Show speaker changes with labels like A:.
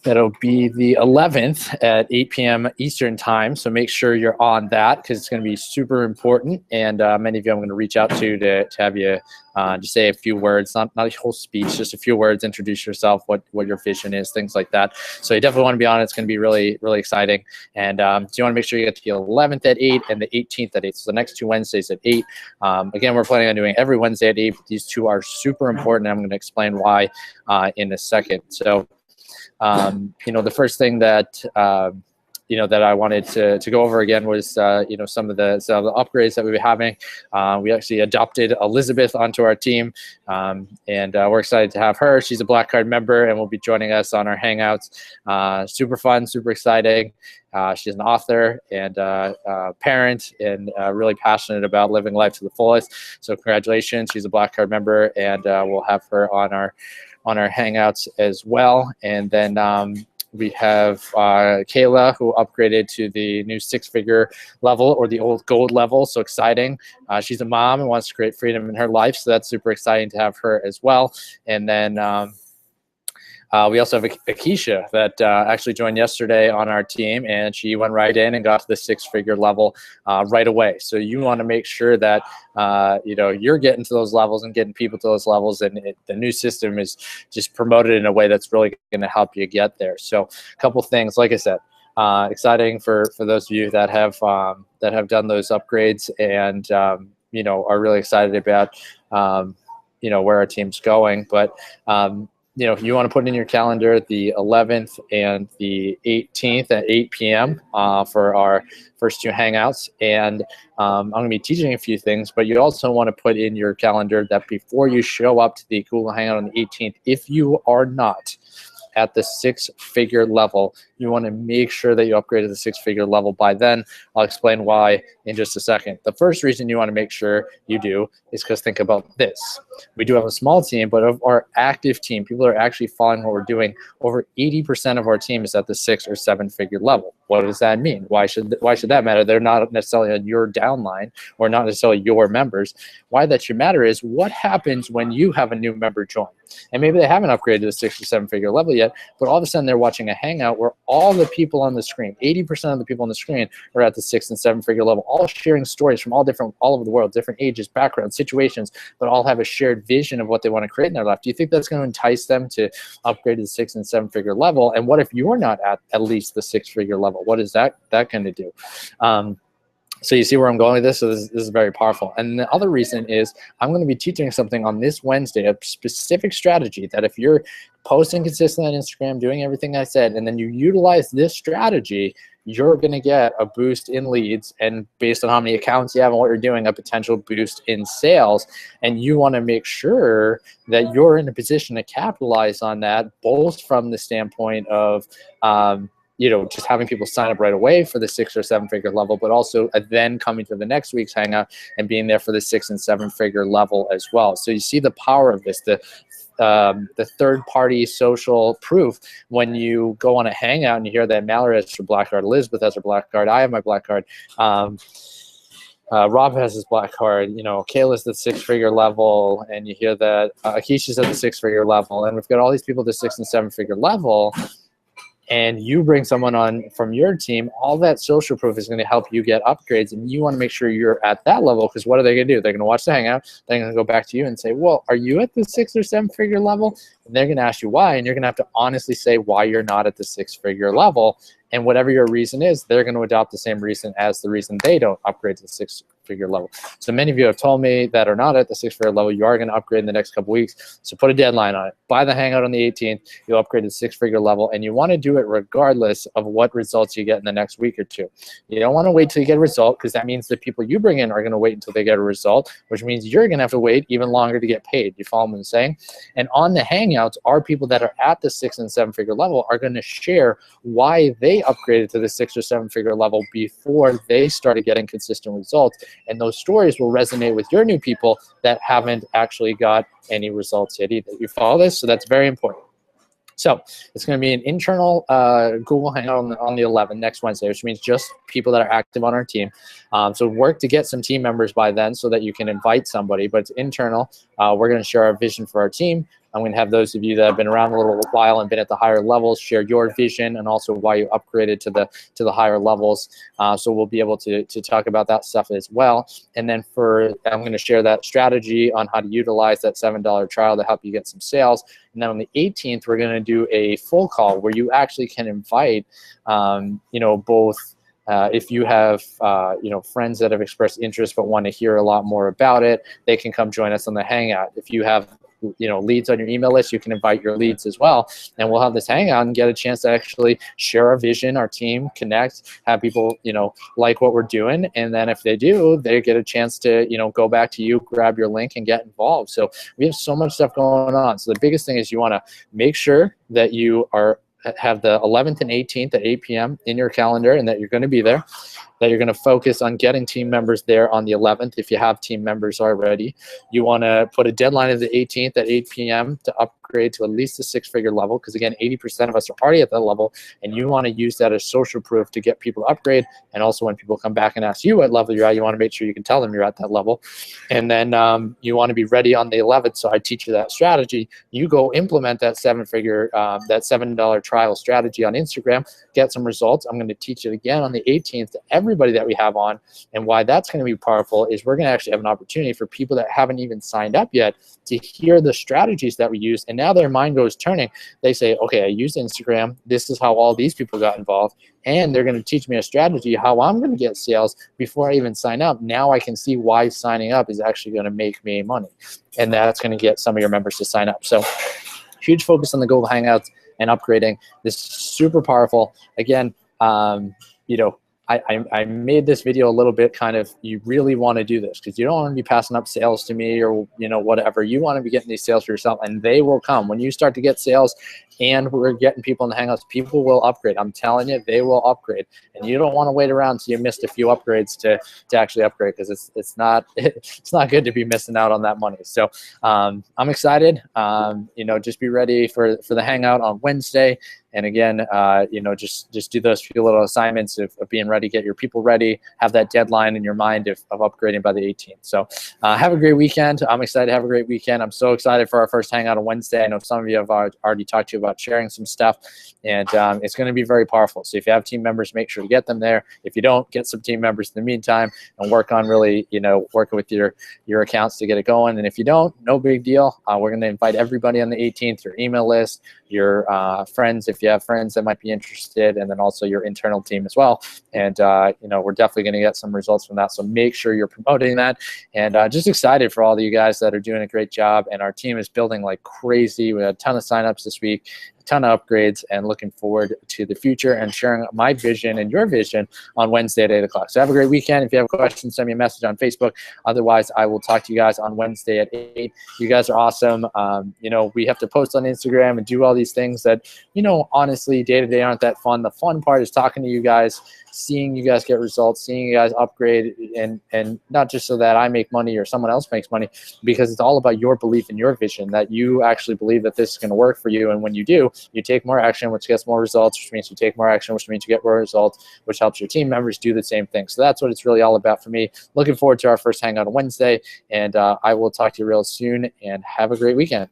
A: That'll be the 11th at 8 p.m. Eastern time. So make sure you're on that because it's going to be super important. And many of you I'm going to reach out to have you just say a few words, not a whole speech, just a few words, introduce yourself, what your vision is, things like that. So you definitely want to be on it. It's going to be really, really exciting. And so you want to make sure you get the 11th at 8 and the 18th at 8. So the next 2 Wednesdays at 8. Again, we're planning on doing every Wednesday at 8. But these 2 are super important. I'm going to explain why in a second. So the first thing that that I wanted to go over again was some of the upgrades that we were having. We actually adopted Elizabeth onto our team, and we're excited to have her. She's a Black Card member and will be joining us on our Hangouts. Super fun, super exciting. She's an author and parent and really passionate about living life to the fullest. So congratulations, she's a Black Card member, and we'll have her on our Hangouts as well. And then we have Kayla, who upgraded to the new 6-figure level, or the old gold level. So exciting. She's a mom and wants to create freedom in her life. So that's super exciting to have her as well. And then we also have Akeisha that actually joined yesterday on our team, and she went right in and got to the 6-figure level right away. So you want to make sure that you're getting to those levels and getting people to those levels, and the new system is just promoted in a way that's really going to help you get there. So a couple things, like I said, exciting for those of you that have done those upgrades and are really excited about where our team's going, but you want to put in your calendar the 11th and the 18th at 8 p.m. For our first 2 Hangouts. And I'm going to be teaching a few things, but you also want to put in your calendar that before you show up to the Google Hangout on the 18th, if you are not at the 6-figure level, you want to make sure that you upgrade to the 6-figure level by then. I'll explain why in just a second. The first reason you want to make sure you do is because think about this. We do have a small team, but of our active team, people are actually following what we're doing. Over 80% of our team is at the 6 or 7-figure level. What does that mean? Why should that matter? They're not necessarily on your downline or not necessarily your members. Why that should matter is what happens when you have a new member join. And maybe they haven't upgraded to the 6 or 7-figure level yet, but all of a sudden they're watching a Hangout where all the people on the screen, 80% of the people on the screen are at the 6 and 7-figure level, all sharing stories from all over the world, different ages, backgrounds, situations, but all have a shared vision of what they want to create in their life. Do you think that's going to entice them to upgrade to the 6 and 7-figure level? And what if you're not at least the 6-figure level? What is that going to do? So you see where I'm going with this? So this is very powerful. And the other reason is I'm going to be teaching something on this Wednesday, a specific strategy that if you're posting consistently on Instagram, doing everything I said, and then you utilize this strategy, you're going to get a boost in leads, and based on how many accounts you have and what you're doing, a potential boost in sales. And you want to make sure that you're in a position to capitalize on that, both from the standpoint of just having people sign up right away for the 6 or 7-figure level, but also then coming to the next week's Hangout and being there for the 6 and 7-figure level as well. So you see the power of this, the third-party social proof. When you go on a Hangout and you hear that Mallory has her Black Card, Elizabeth has her Black Card, I have my Black Card, Rob has his Black Card, Kayla's the 6-figure level, and you hear that Akeisha's at the 6-figure level, and we've got all these people at the 6 and 7-figure level, and you bring someone on from your team, all that social proof is going to help you get upgrades, and you want to make sure you're at that level, because what are they going to do? They're going to watch the Hangout, they're going to go back to you and say, well, are you at the 6 or 7-figure level? And they're going to ask you why, and you're going to have to honestly say why you're not at the 6-figure level, and whatever your reason is, they're going to adopt the same reason as the reason they don't upgrade to the 6-figure level. So many of you have told me that are not at the 6-figure level, you are going to upgrade in the next couple weeks. So put a deadline on it. Buy the Hangout on the 18th, you'll upgrade to the 6-figure level, and you want to do it regardless of what results you get in the next week or two. You don't want to wait till you get a result, because that means the people you bring in are going to wait until they get a result, which means you're going to have to wait even longer to get paid. You follow what I'm saying? And on the Hangouts, our people that are at the 6 and 7-figure level are going to share why they upgraded to the 6 or 7-figure level before they started getting consistent results. And those stories will resonate with your new people that haven't actually got any results yet either. You follow this? So that's very important. So it's going to be an internal Google Hangout on the 11th, next Wednesday, which means just people that are active on our team. So work to get some team members by then so that you can invite somebody, but it's internal. We're going to share our vision for our team. I'm going to have those of you that have been around a little while and been at the higher levels share your vision and also why you upgraded to the higher levels. So we'll be able to talk about that stuff as well. And then I'm going to share that strategy on how to utilize that $7 trial to help you get some sales. And then on the 18th, we're going to do a full call where you actually can invite, both. If you have friends that have expressed interest but want to hear a lot more about it, they can come join us on the Hangout. If you have leads on your email list, you can invite your leads as well, and we'll have this hangout and get a chance to actually share our vision, our team, connect, have people like what we're doing, and then if they do, they get a chance to go back to you, grab your link, and get involved. So we have so much stuff going on. So the biggest thing is you want to make sure that you have the 11th and 18th at 8 p.m. in your calendar and that you're going to be there, that you're going to focus on getting team members there on the 11th. If you have team members already, you want to put a deadline of the 18th at 8 p.m. to upgrade to at least a 6-figure level, because again, 80% of us are already at that level, and you want to use that as social proof to get people to upgrade. And also when people come back and ask you what level you're at, you want to make sure you can tell them you're at that level. And then you want to be ready on the 11th. So I teach you that strategy. You go implement that that $7 trial strategy on Instagram, get some results. I'm going to teach it again on the 18th to everybody that we have on. And why that's going to be powerful is we're going to actually have an opportunity for people that haven't even signed up yet to hear the strategies that we use. And now their mind goes turning. They say, okay, I used Instagram. This is how all these people got involved. And they're going to teach me a strategy how I'm going to get sales before I even sign up. Now I can see why signing up is actually going to make me money. And that's going to get some of your members to sign up. So huge focus on the Google Hangouts and upgrading. This is super powerful. Again, I made this video a little bit kind of, you really want to do this because you don't want to be passing up sales to me or whatever. You want to be getting these sales for yourself, and they will come. When you start to get sales and we're getting people in the Hangouts, people will upgrade. I'm telling you, they will upgrade. And you don't want to wait around until you missed a few upgrades to actually upgrade, because it's not good to be missing out on that money. So I'm excited. Just be ready for the Hangout on Wednesday. And again, just do those few little assignments of being ready, get your people ready, have that deadline in your mind of upgrading by the 18th. So have a great weekend. I'm excited to have a great weekend. I'm so excited for our first Hangout on Wednesday. I know some of you have already talked to you about sharing some stuff, and it's going to be very powerful. So if you have team members, make sure to get them there. If you don't, get some team members in the meantime and work on really, working with your accounts to get it going. And if you don't, no big deal. We're going to invite everybody on the 18th, your email list, your friends, if you have friends that might be interested, and then also your internal team as well. And we're definitely going to get some results from that. So make sure you're promoting that. And just excited for all of you guys that are doing a great job. And our team is building like crazy. We had a ton of signups this week, a ton of upgrades, and looking forward to the future and sharing my vision and your vision on Wednesday at 8 o'clock. So have a great weekend. If you have questions, send me a message on Facebook. Otherwise, I will talk to you guys on Wednesday at 8. You guys are awesome. We have to post on Instagram and do all these things that, honestly, day-to-day aren't that fun. The fun part is talking to you guys, seeing you guys get results, seeing you guys upgrade, and not just so that I make money or someone else makes money, because it's all about your belief in your vision, that you actually believe that this is going to work for you. And when you do, you take more action, which gets more results, which means you take more action, which means you get more results, which helps your team members do the same thing. So that's what it's really all about for me. Looking forward to our first Hangout on Wednesday, and I will talk to you real soon, and have a great weekend.